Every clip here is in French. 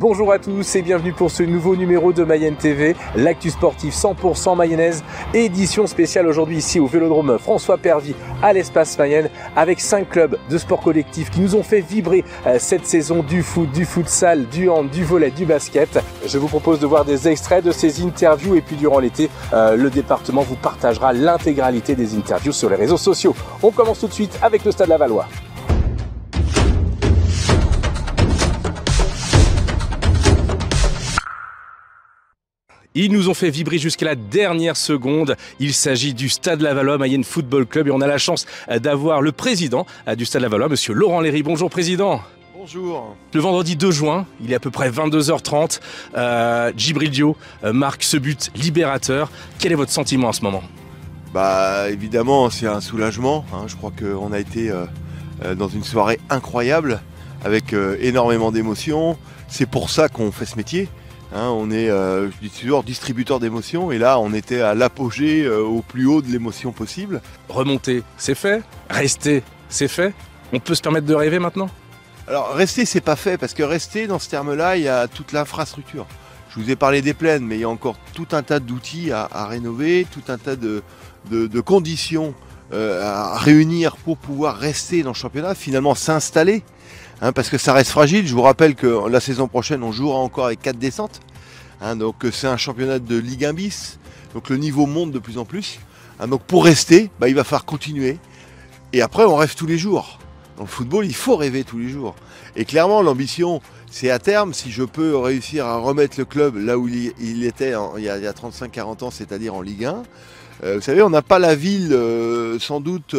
Bonjour à tous et bienvenue pour ce nouveau numéro de Mayenne TV, l'actu sportif 100% mayonnaise, édition spéciale aujourd'hui ici au Vélodrome François Pervy à l'Espace Mayenne avec 5 clubs de sport collectif qui nous ont fait vibrer cette saison du foot, du futsal, du hand, du volley, du basket. Je vous propose de voir des extraits de ces interviews et puis durant l'été, le département vous partagera l'intégralité des interviews sur les réseaux sociaux. On commence tout de suite avec le Stade Lavallois. Ils nous ont fait vibrer jusqu'à la dernière seconde. Il s'agit du Stade Lavallois Mayenne Football Club et on a la chance d'avoir le président du Stade Lavallois, monsieur Laurent Léry. Bonjour président. Bonjour. Le vendredi 2 juin, il est à peu près 22h30. Djibril Diop marque ce but libérateur. Quel est votre sentiment en ce moment? Évidemment, c'est un soulagement. Je crois qu'on a été dans une soirée incroyable avec énormément d'émotions. C'est pour ça qu'on fait ce métier. On est, je dis toujours, distributeur d'émotions et là on était à l'apogée au plus haut de l'émotion possible. Remonter, c'est fait. Rester, c'est fait. On peut se permettre de rêver maintenant? Alors rester, c'est pas fait parce que rester dans ce terme-là, il y a toute l'infrastructure. Je vous ai parlé des plaines, mais il y a encore tout un tas d'outils à rénover, tout un tas de conditions à réunir pour pouvoir rester dans le championnat, finalement s'installer. Parce que ça reste fragile. Je vous rappelle que la saison prochaine, on jouera encore avec 4 descentes. Donc c'est un championnat de Ligue 1 bis. Donc le niveau monte de plus en plus. Donc pour rester, il va falloir continuer. Et après, on rêve tous les jours. Dans le football, il faut rêver tous les jours. Et clairement, l'ambition, c'est à terme, si je peux réussir à remettre le club là où il était il y a 35-40 ans, c'est-à-dire en Ligue 1. Vous savez, on n'a pas la ville, sans doute...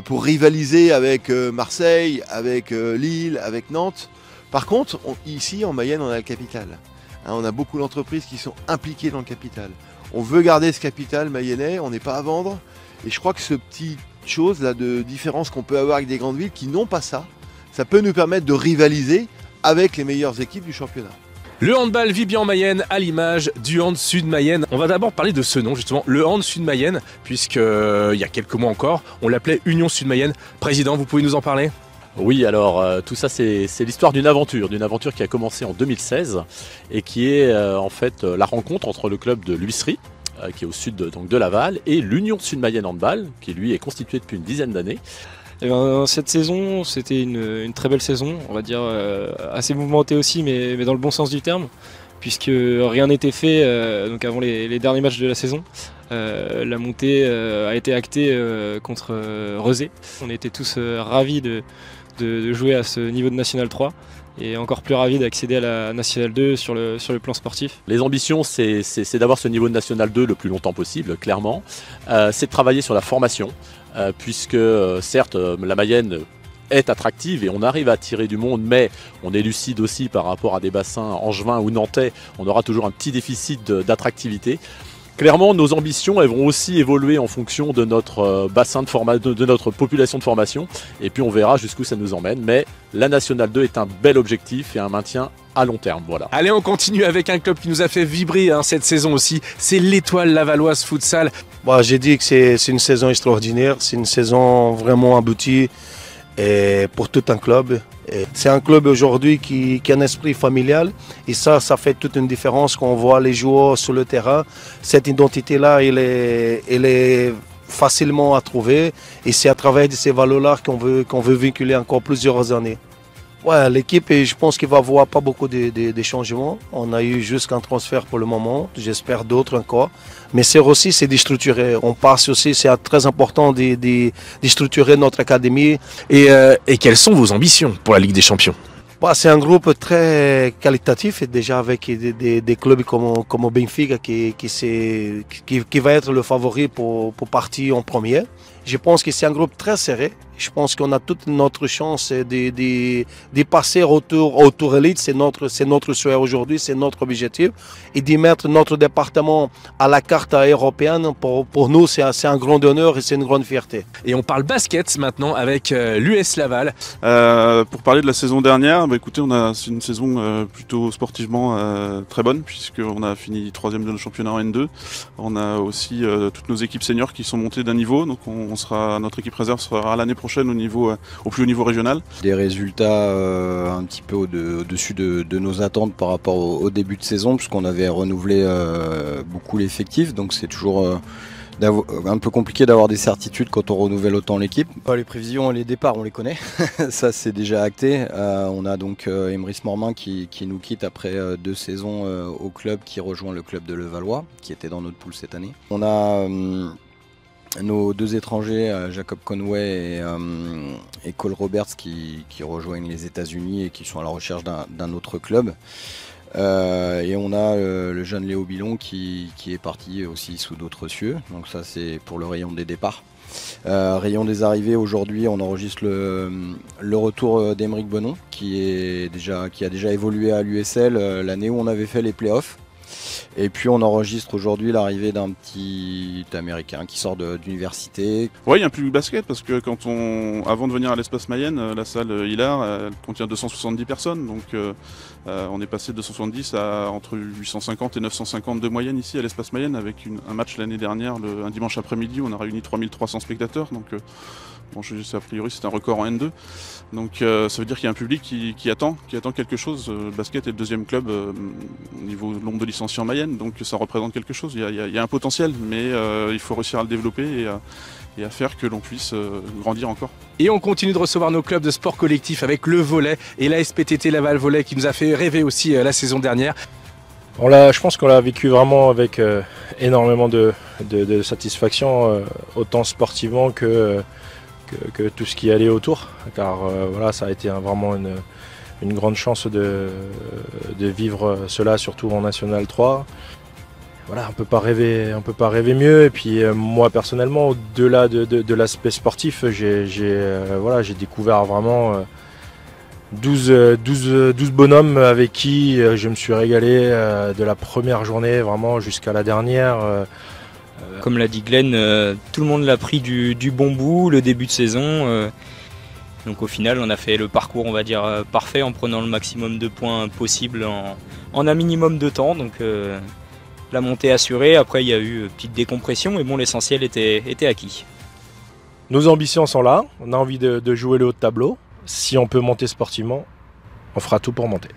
pour rivaliser avec Marseille, avec Lille, avec Nantes. Par contre, ici en Mayenne, on a le capital. On a beaucoup d'entreprises qui sont impliquées dans le capital. On veut garder ce capital mayennais, on n'est pas à vendre. Et je crois que ce petit chose là de différence qu'on peut avoir avec des grandes villes qui n'ont pas ça, ça peut nous permettre de rivaliser avec les meilleures équipes du championnat. Le handball vit bien en Mayenne à l'image du Hand Sud Mayenne. On va d'abord parler de ce nom justement, le Hand Sud Mayenne, puisque il y a quelques mois encore, on l'appelait Union Sud Mayenne. Président, vous pouvez nous en parler? Oui, alors tout ça c'est l'histoire d'une aventure qui a commencé en 2016 et qui est en fait la rencontre entre le club de l'Huisserie, qui est au sud de Laval, et l'Union Sud Mayenne Handball, qui lui est constitué depuis une dizaine d'années. Cette saison, c'était une très belle saison, on va dire assez mouvementée aussi, mais dans le bon sens du terme, puisque rien n'était fait donc avant les derniers matchs de la saison. La montée a été actée contre Rezé. On était tous ravis de jouer à ce niveau de National 3 et encore plus ravis d'accéder à la National 2 sur le plan sportif. Les ambitions, c'est d'avoir ce niveau de National 2 le plus longtemps possible, clairement. C'est de travailler sur la formation. Puisque certes la Mayenne est attractive et on arrive à attirer du monde, mais on est lucide aussi par rapport à des bassins angevins ou nantais, on aura toujours un petit déficit d'attractivité. Clairement, nos ambitions elles vont aussi évoluer en fonction de notre bassin de notre population de formation, et puis on verra jusqu'où ça nous emmène, mais la National 2 est un bel objectif et un maintien à long terme, voilà. Allez, on continue avec un club qui nous a fait vibrer cette saison aussi, c'est l'Étoile Lavalloise Futsal. J'ai dit que c'est une saison extraordinaire, c'est une saison vraiment aboutie et pour tout un club. C'est un club aujourd'hui qui a un esprit familial et ça fait toute une différence quand on voit les joueurs sur le terrain. Cette identité-là, elle est facilement à trouver et c'est à travers ces valeurs-là qu'on veut véhiculer encore plusieurs années. L'équipe, je pense qu'il va voir pas beaucoup de changements. On a eu juste un transfert pour le moment, j'espère d'autres encore. Mais c'est aussi, c'est de structurer. On passe aussi, c'est très important de structurer notre académie. Et quelles sont vos ambitions pour la Ligue des Champions? C'est un groupe très qualitatif et déjà avec des clubs comme Benfica qui va être le favori pour partir en premier. Je pense que c'est un groupe très serré. Je pense qu'on a toute notre chance de passer au tour élite. C'est notre souhait aujourd'hui, c'est notre objectif. Et d'y mettre notre département à la carte européenne, pour nous, c'est un grand honneur et c'est une grande fierté. Et on parle basket maintenant avec l'US Laval. Pour parler de la saison dernière, écoutez, c'est une saison plutôt sportivement très bonne, puisqu'on a fini 3e de nos championnats en N2. On a aussi toutes nos équipes seniors qui sont montées d'un niveau, donc notre équipe réserve sera l'année prochaine prochaine au plus haut niveau régional. Des résultats un petit peu au-dessus de nos attentes par rapport au début de saison, puisqu'on avait renouvelé beaucoup l'effectif, donc c'est toujours un peu compliqué d'avoir des certitudes quand on renouvelle autant l'équipe. Les prévisions et les départs, on les connaît, ça c'est déjà acté. On a donc Emrys Mormain qui nous quitte après 2 saisons au club, qui rejoint le club de Levallois, qui était dans notre poule cette année. On a nos 2 étrangers, Jacob Conway et Cole Roberts, qui rejoignent les États-Unis et qui sont à la recherche d'un autre club. Et on a le jeune Léo Bilon qui est parti aussi sous d'autres cieux. Donc ça c'est pour le rayon des départs. Rayon des arrivées, aujourd'hui on enregistre le retour d'Aymeric Bonon qui a déjà évolué à l'USL l'année où on avait fait les playoffs. Et puis on enregistre aujourd'hui l'arrivée d'un petit américain qui sort d'université. Oui, il y a un public basket parce que avant de venir à l'Espace Mayenne, la salle Hilar elle contient 270 personnes. Donc on est passé de 270 à entre 850 et 950 de moyenne ici à l'Espace Mayenne avec un match l'année dernière, un dimanche après-midi où on a réuni 3300 spectateurs. Donc a priori c'est un record en N2. Donc ça veut dire qu'il y a un public qui attend quelque chose. Le basket est le 2e club au niveau nombre de licenciés en Mayenne, donc ça représente quelque chose. Il y a un potentiel, mais il faut réussir à le développer et à faire que l'on puisse grandir encore. Et on continue de recevoir nos clubs de sport collectif avec le volley et la SPTT Laval Volley qui nous a fait rêver aussi la saison dernière. Je pense qu'on l'a vécu vraiment avec énormément de satisfaction, autant sportivement que tout ce qui allait autour, car ça a été vraiment une grande chance de vivre cela, surtout en National 3. On peut pas rêver mieux. Et puis moi personnellement, au-delà de l'aspect sportif, j'ai découvert vraiment 12 bonhommes avec qui je me suis régalé de la première journée vraiment jusqu'à la dernière. Comme l'a dit Glenn, tout le monde l'a pris du bon bout, le début de saison. Donc au final, on a fait le parcours, on va dire, parfait en prenant le maximum de points possible en un minimum de temps. Donc la montée assurée, après il y a eu une petite décompression, mais bon, l'essentiel était acquis. Nos ambitions sont là, on a envie de jouer le haut de tableau. Si on peut monter sportivement, on fera tout pour monter.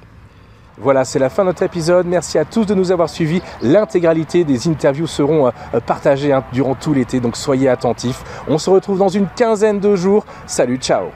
Voilà, c'est la fin de notre épisode. Merci à tous de nous avoir suivis. L'intégralité des interviews seront partagées durant tout l'été, donc soyez attentifs. On se retrouve dans une quinzaine de jours. Salut, ciao!